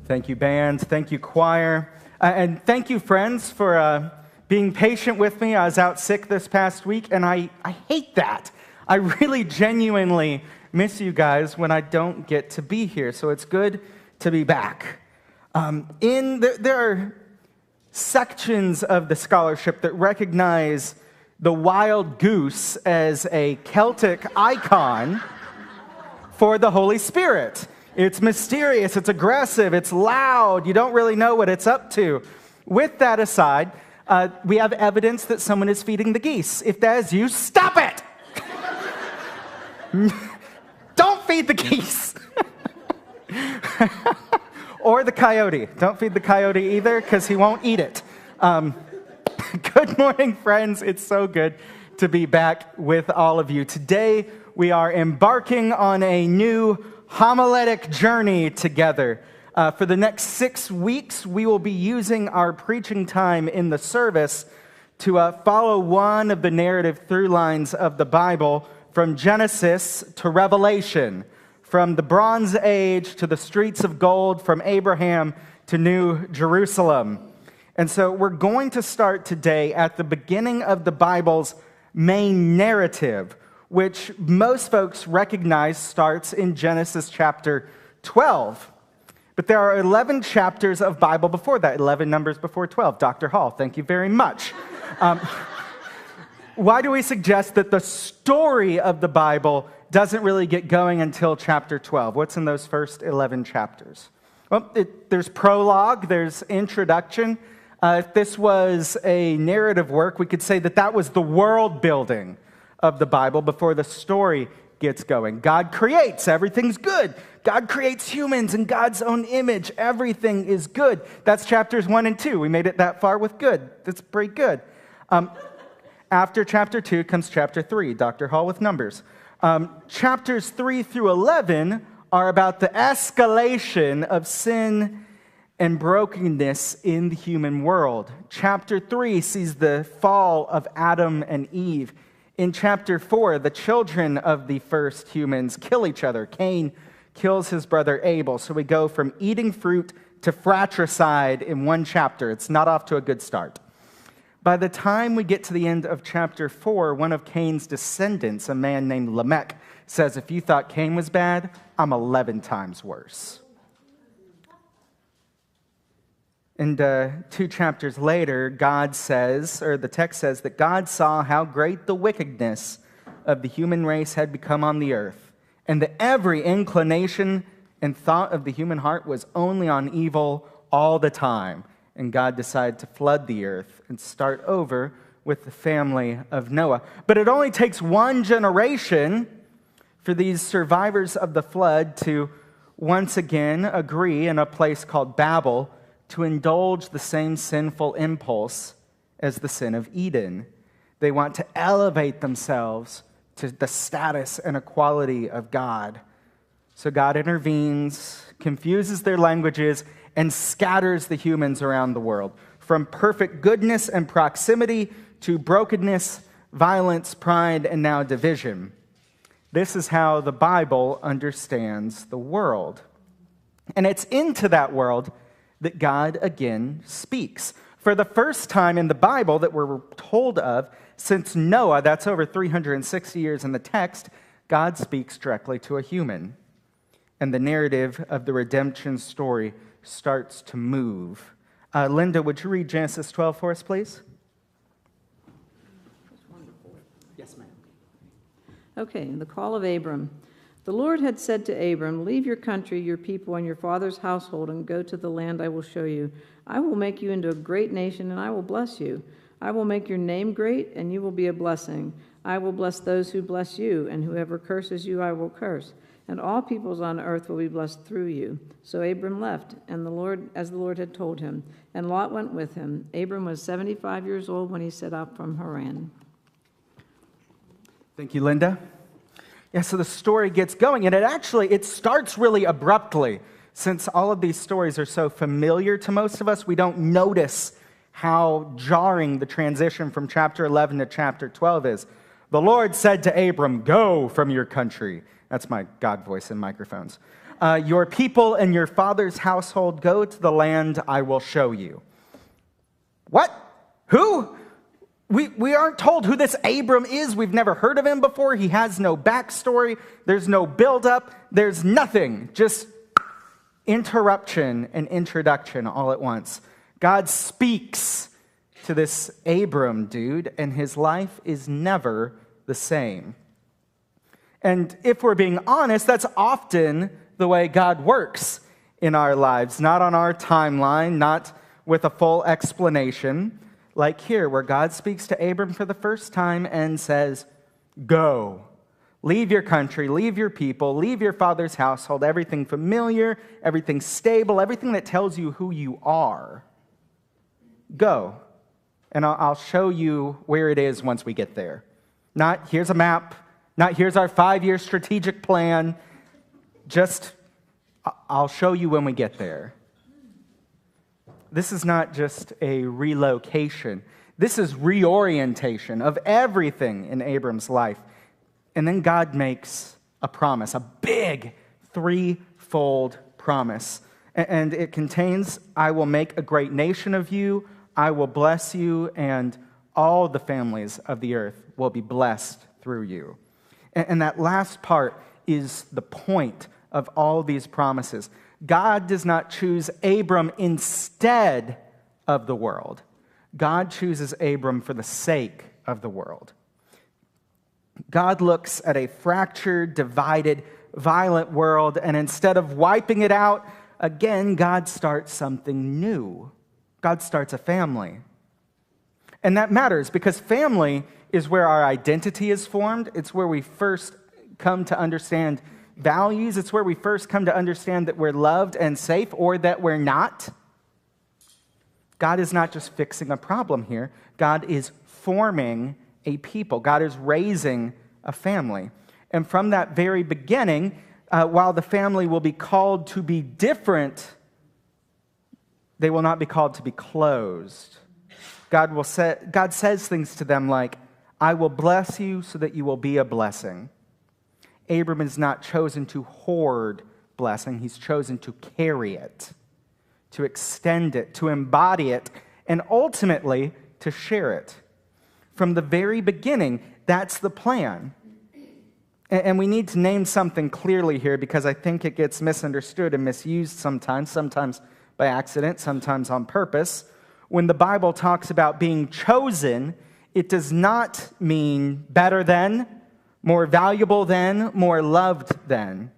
Thank you, band. Thank you, choir. And thank you, friends, for being patient with me. I was out sick this past week, and I hate that. I really genuinely miss you guys when I don't get to be here, so it's good to be back. There are sections of the scholarship that recognize the wild goose as a Celtic icon for the Holy Spirit. It's mysterious, it's aggressive, it's loud, you don't really know what it's up to. With that aside, we have evidence that someone is feeding the geese. If that is you, stop it! Don't feed the geese! Or the coyote. Don't feed the coyote either, because he won't eat it. Good morning, friends. It's so good to be back with all of you. Today, we are embarking on a new homiletic journey together. For the next 6 weeks, we will be using our preaching time in the service to follow one of the narrative through lines of the Bible from Genesis to Revelation, from the Bronze Age to the streets of gold, from Abraham to New Jerusalem. And so we're going to start today at the beginning of the Bible's main narrative, which most folks recognize starts in Genesis chapter 12. But there are 11 chapters of Bible before that, 11 numbers before 12. Dr. Hall, thank you very much. Why do we suggest that the story of the Bible doesn't really get going until chapter 12? What's in those first 11 chapters? Well, there's prologue, there's introduction. If this was a narrative work, we could say that was the world building of the Bible before the story gets going. God creates, everything's good. God creates humans in God's own image. Everything is good. That's chapters 1 and 2. We made it that far with good. That's pretty good. After chapter 2 comes chapter 3, Dr. Hall with numbers. Chapters 3 through 11 are about the escalation of sin and brokenness in the human world. Chapter 3 sees the fall of Adam and Eve. In chapter 4, the children of the first humans kill each other. Cain kills his brother Abel. So we go from eating fruit to fratricide in one chapter. It's not off to a good start. By the time we get to the end of chapter 4, one of Cain's descendants, a man named Lamech, says, if you thought Cain was bad, I'm 11 times worse. And 2 chapters later, God says, or the text says, that God saw how great the wickedness of the human race had become on the earth, and that every inclination and thought of the human heart was only on evil all the time. And God decided to flood the earth and start over with the family of Noah. But it only takes one generation for these survivors of the flood to once again agree in a place called Babel to indulge the same sinful impulse as the sin of Eden. They want to elevate themselves to the status and equality of God. So God intervenes, confuses their languages, and scatters the humans around the world, from perfect goodness and proximity to brokenness, violence, pride, and now division. This is how the Bible understands the world. And it's into that world that God again speaks. For the first time in the Bible that we're told of, since Noah, that's over 360 years in the text, God speaks directly to a human. And the narrative of the redemption story starts to move. Linda, would you read Genesis 12 for us, please? Yes, ma'am. Okay, the call of Abram. The Lord had said to Abram, leave your country, your people, and your father's household, and go to the land I will show you. I will make you into a great nation, and I will bless you. I will make your name great, and you will be a blessing. I will bless those who bless you, and whoever curses you I will curse. And all peoples on earth will be blessed through you. So Abram left, and as the Lord had told him, and Lot went with him. Abram was 75 years old when he set out from Haran. Thank you, Linda. Yeah, so the story gets going, and it starts really abruptly. Since all of these stories are so familiar to most of us, we don't notice how jarring the transition from chapter 11 to chapter 12 is. The Lord said to Abram, go from your country. That's my God voice in microphones. Your people and your father's household go to the land I will show you. What? Who? We aren't told who this Abram is. We've never heard of him before. He has no backstory. There's no buildup. There's nothing. Just interruption and introduction all at once. God speaks to this Abram dude, and his life is never the same. And if we're being honest, that's often the way God works in our lives, not on our timeline, not with a full explanation. Like here, where God speaks to Abram for the first time and says, go, leave your country, leave your people, leave your father's household, everything familiar, everything stable, everything that tells you who you are. Go, and I'll show you where it is once we get there. Not here's a map, not here's our 5-year strategic plan, just I'll show you when we get there. This is not just a relocation. This is reorientation of everything in Abram's life. And then God makes a promise, a big 3-fold promise. And it contains, I will make a great nation of you, I will bless you, and all the families of the earth will be blessed through you. And that last part is the point of all these promises. God does not choose Abram instead of the world. God chooses Abram for the sake of the world. God looks at a fractured, divided, violent world, and instead of wiping it out, again, God starts something new. God starts a family. And that matters because family is where our identity is formed. It's where we first come to understand values. It's where we first come to understand that we're loved and safe or that we're not. God is not just fixing a problem here. God is forming a people. God is raising a family. And from that very beginning, while the family will be called to be different, they will not be called to be closed. God says things to them like, I will bless you so that you will be a blessing. Abram is not chosen to hoard blessing. He's chosen to carry it, to extend it, to embody it, and ultimately to share it. From the very beginning, that's the plan. And we need to name something clearly here because I think it gets misunderstood and misused sometimes by accident, sometimes on purpose. When the Bible talks about being chosen, it does not mean better than, more valuable than, more loved than.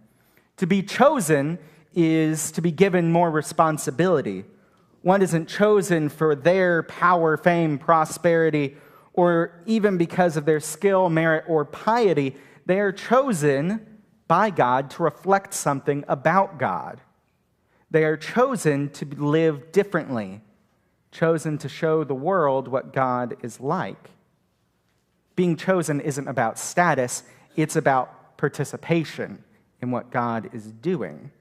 To be chosen is to be given more responsibility. One isn't chosen for their power, fame, prosperity, or even because of their skill, merit, or piety. They are chosen by God to reflect something about God. They are chosen to live differently, chosen to show the world what God is like. Being chosen isn't about status, it's about participation in what God is doing.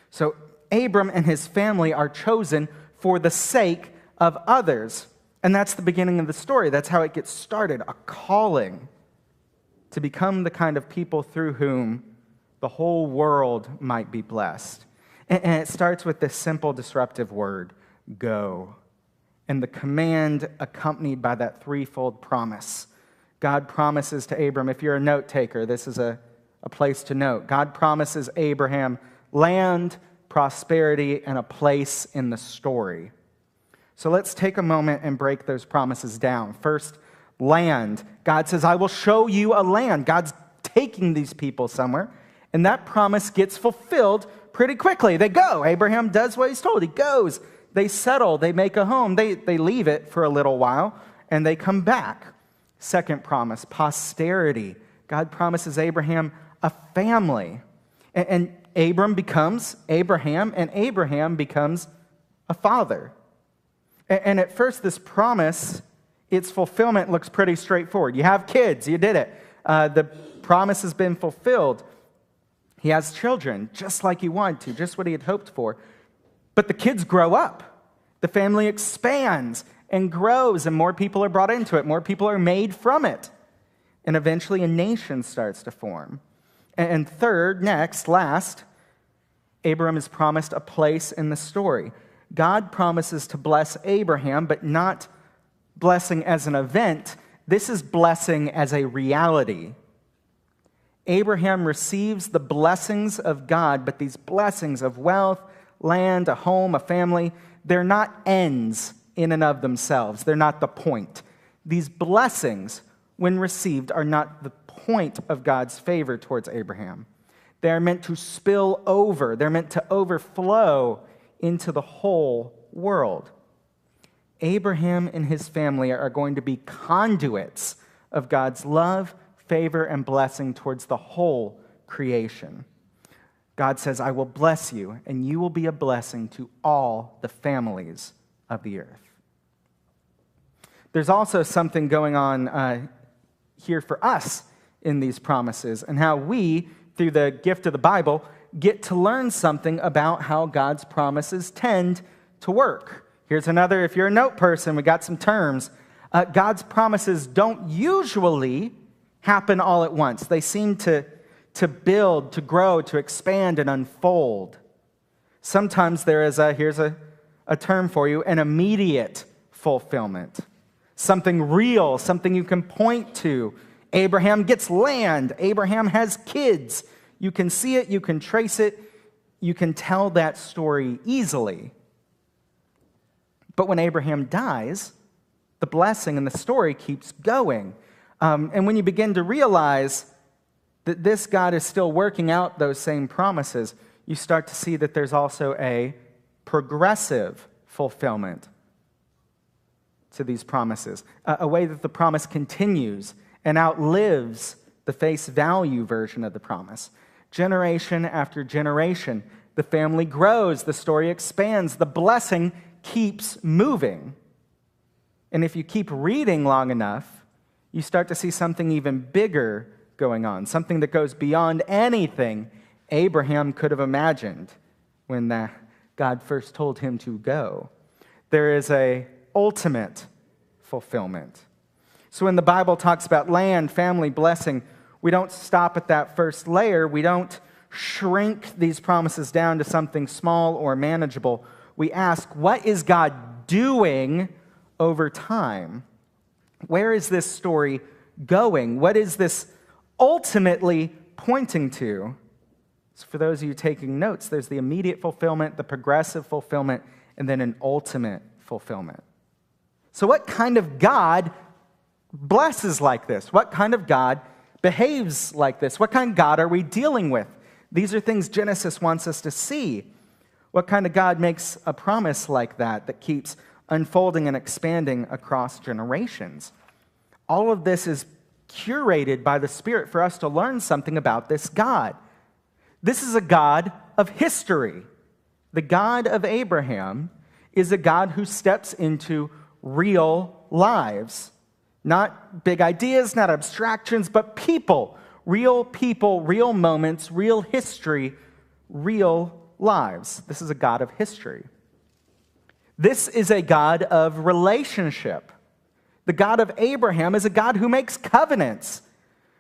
So Abram and his family are chosen for the sake of others. And that's the beginning of the story. That's how it gets started, a calling to become the kind of people through whom the whole world might be blessed. And it starts with this simple disruptive word, go. And the command accompanied by that 3-fold promise. God promises to Abram, if you're a note taker, this is a place to note. God promises Abraham land, prosperity, and a place in the story. So let's take a moment and break those promises down. First, land. God says, I will show you a land. God's taking these people somewhere, and that promise gets fulfilled pretty quickly. They go. Abraham does what he's told. He goes. They settle. They make a home. They leave it for a little while, and they come back. Second promise, posterity. God promises Abraham a family. And Abram becomes Abraham, and Abraham becomes a father. And at first, this promise, its fulfillment looks pretty straightforward. You have kids, you did it. The promise has been fulfilled. He has children, just like he wanted to, just what he had hoped for. But the kids grow up. The family expands and grows, and more people are brought into it. More people are made from it. And eventually a nation starts to form. And third, next, last, Abraham is promised a place in the story. God promises to bless Abraham, but not blessing as an event. This is blessing as a reality. Abraham receives the blessings of God, but these blessings of wealth, land, a home, a family, they're not ends in and of themselves. They're not the point. These blessings, when received, are not the point of God's favor towards Abraham. They are meant to spill over. They're meant to overflow into the whole world. Abraham and his family are going to be conduits of God's love, favor, and blessing towards the whole creation. God says, I will bless you, and you will be a blessing to all the families of the earth. There's also something going on here for us in these promises, and how we, through the gift of the Bible, get to learn something about how God's promises tend to work. Here's another, if you're a note person, we got some terms. God's promises don't usually happen all at once. They seem to build, to grow, to expand, and unfold. Sometimes there is here's a term for you, an immediate fulfillment. Something real, something you can point to. Abraham gets land. Abraham has kids. You can see it, you can trace it, you can tell that story easily. But when Abraham dies, the blessing and the story keeps going. And when you begin to realize that this God is still working out those same promises, you start to see that there's also a progressive fulfillment to these promises, a way that the promise continues and outlives the face value version of the promise. Generation after generation, the family grows, the story expands, the blessing keeps moving. And if you keep reading long enough, you start to see something even bigger going on, something that goes beyond anything Abraham could have imagined when God first told him to go. There is an ultimate fulfillment. So when the Bible talks about land, family, blessing, we don't stop at that first layer. We don't shrink these promises down to something small or manageable. We ask, what is God doing over time? Where is this story going? What is this ultimately pointing to? So for those of you taking notes, there's the immediate fulfillment, the progressive fulfillment, and then an ultimate fulfillment. So what kind of God blesses like this? What kind of God behaves like this? What kind of God are we dealing with? These are things Genesis wants us to see. What kind of God makes a promise like that keeps unfolding and expanding across generations? All of this is curated by the Spirit for us to learn something about this God. This is a God of history. The God of Abraham is a God who steps into real lives. Not big ideas, not abstractions, but people, real moments, real history, real lives. This is a God of history. This is a God of relationship. The God of Abraham is a God who makes covenants.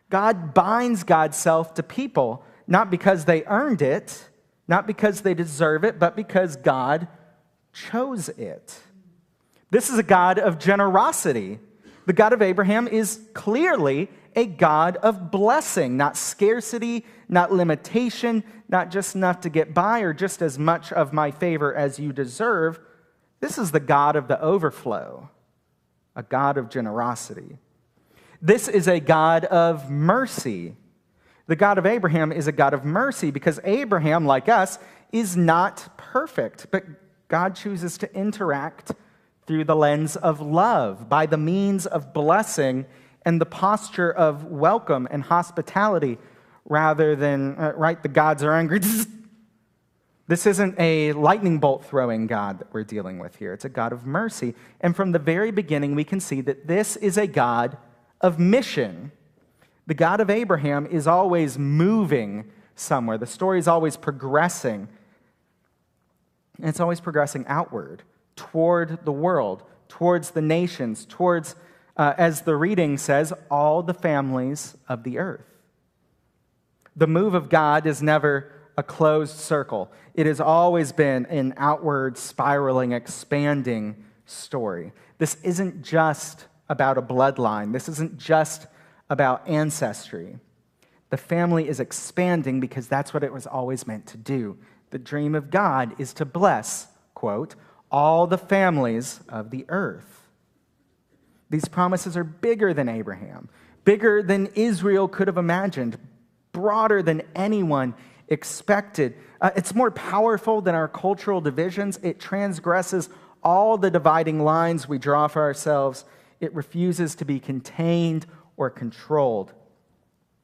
God binds God's self to people, not because they earned it, not because they deserve it, but because God chose it. This is a God of generosity. The God of Abraham is clearly a God of blessing, not scarcity, not limitation, not just enough to get by or just as much of my favor as you deserve. This is the God of the overflow, a God of generosity. This is a God of mercy. The God of Abraham is a God of mercy because Abraham, like us, is not perfect, but God chooses to interact through the lens of love, by the means of blessing and the posture of welcome and hospitality, rather than, the gods are angry. This isn't a lightning bolt throwing God that we're dealing with here. It's a God of mercy. And from the very beginning, we can see that this is a God of mission. The God of Abraham is always moving somewhere. The story is always progressing. And it's always progressing outward, toward the world, towards the nations, towards, as the reading says, all the families of the earth. The move of God is never a closed circle. It has always been an outward, spiraling, expanding story. This isn't just about a bloodline. This isn't just about ancestry. The family is expanding because that's what it was always meant to do. The dream of God is to bless, quote, all the families of the earth. These promises are bigger than Abraham, bigger than Israel could have imagined, broader than anyone expected. It's more powerful than our cultural divisions. It transgresses all the dividing lines we draw for ourselves. It refuses to be contained or controlled.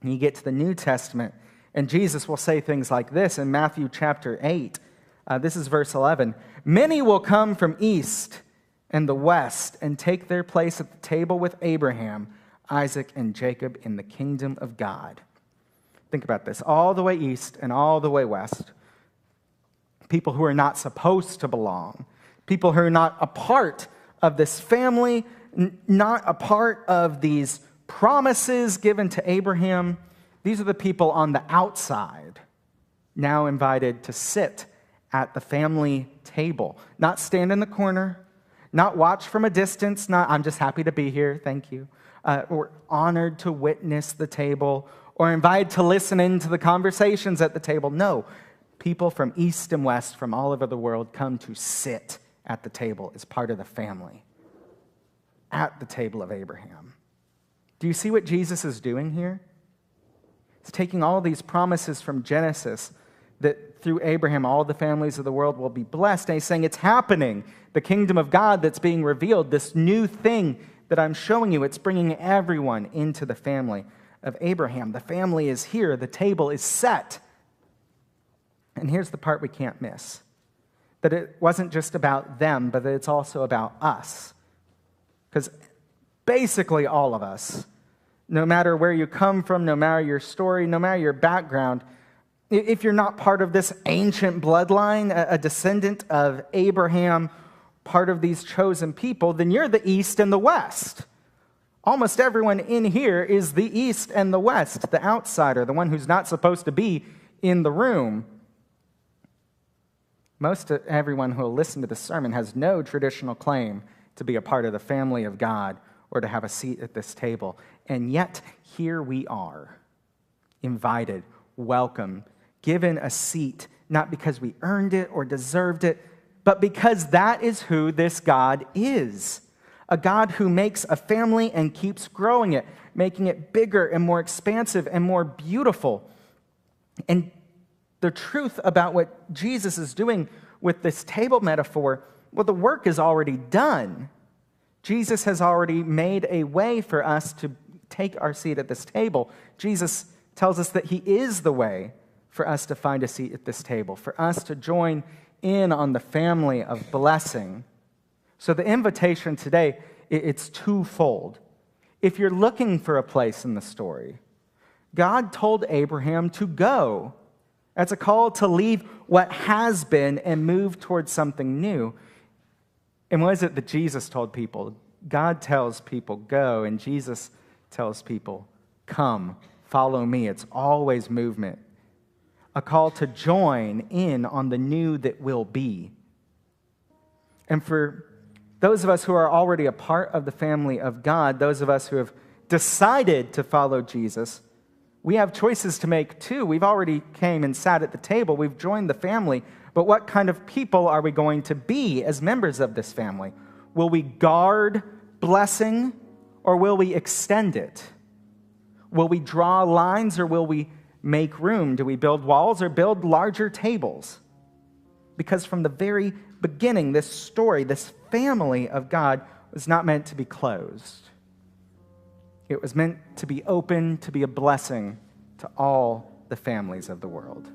And you get to the New Testament, and Jesus will say things like this in Matthew chapter 8. This is verse 11. Many will come from east and the west and take their place at the table with Abraham, Isaac, and Jacob in the kingdom of God. Think about this. All the way east and all the way west, people who are not supposed to belong, people who are not a part of this family, not a part of these promises given to Abraham. These are the people on the outside, now invited to sit at the family table. Not stand in the corner, not watch from a distance, not, I'm just happy to be here, thank you. Or honored to witness the table, or invited to listen in to the conversations at the table. No, people from east and west, from all over the world, come to sit at the table as part of the family, at the table of Abraham. Do you see what Jesus is doing here? He's taking all these promises from Genesis that through Abraham, all the families of the world will be blessed. And he's saying it's happening. The kingdom of God that's being revealed, this new thing that I'm showing you, it's bringing everyone into the family of Abraham. The family is here. The table is set. And here's the part we can't miss. That it wasn't just about them, but that it's also about us. Because basically all of us, no matter where you come from, no matter your story, no matter your background, if you're not part of this ancient bloodline, a descendant of Abraham, part of these chosen people, then you're the East and the West. Almost everyone in here is the East and the West, the outsider, the one who's not supposed to be in the room. Most of everyone who will listen to this sermon has no traditional claim to be a part of the family of God or to have a seat at this table. And yet, here we are, invited, welcome, given a seat, not because we earned it or deserved it, but because that is who this God is. A God who makes a family and keeps growing it, making it bigger and more expansive and more beautiful. And the truth about what Jesus is doing with this table metaphor, well, the work is already done. Jesus has already made a way for us to take our seat at this table. Jesus tells us that he is the way for us to find a seat at this table, for us to join in on the family of blessing. So the invitation today, it's twofold. If you're looking for a place in the story, God told Abraham to go. That's a call to leave what has been and move towards something new. And what is it that Jesus told people? God tells people, go, and Jesus tells people, come, follow me. It's always movement. A call to join in on the new that will be. And for those of us who are already a part of the family of God, those of us who have decided to follow Jesus, we have choices to make too. We've already came and sat at the table. We've joined the family. But what kind of people are we going to be as members of this family? Will we guard blessing or will we extend it? Will we draw lines or will we make room? Do we build walls or build larger tables? Because from the very beginning, this story, this family of God was not meant to be closed. It was meant to be open, to be a blessing to all the families of the world.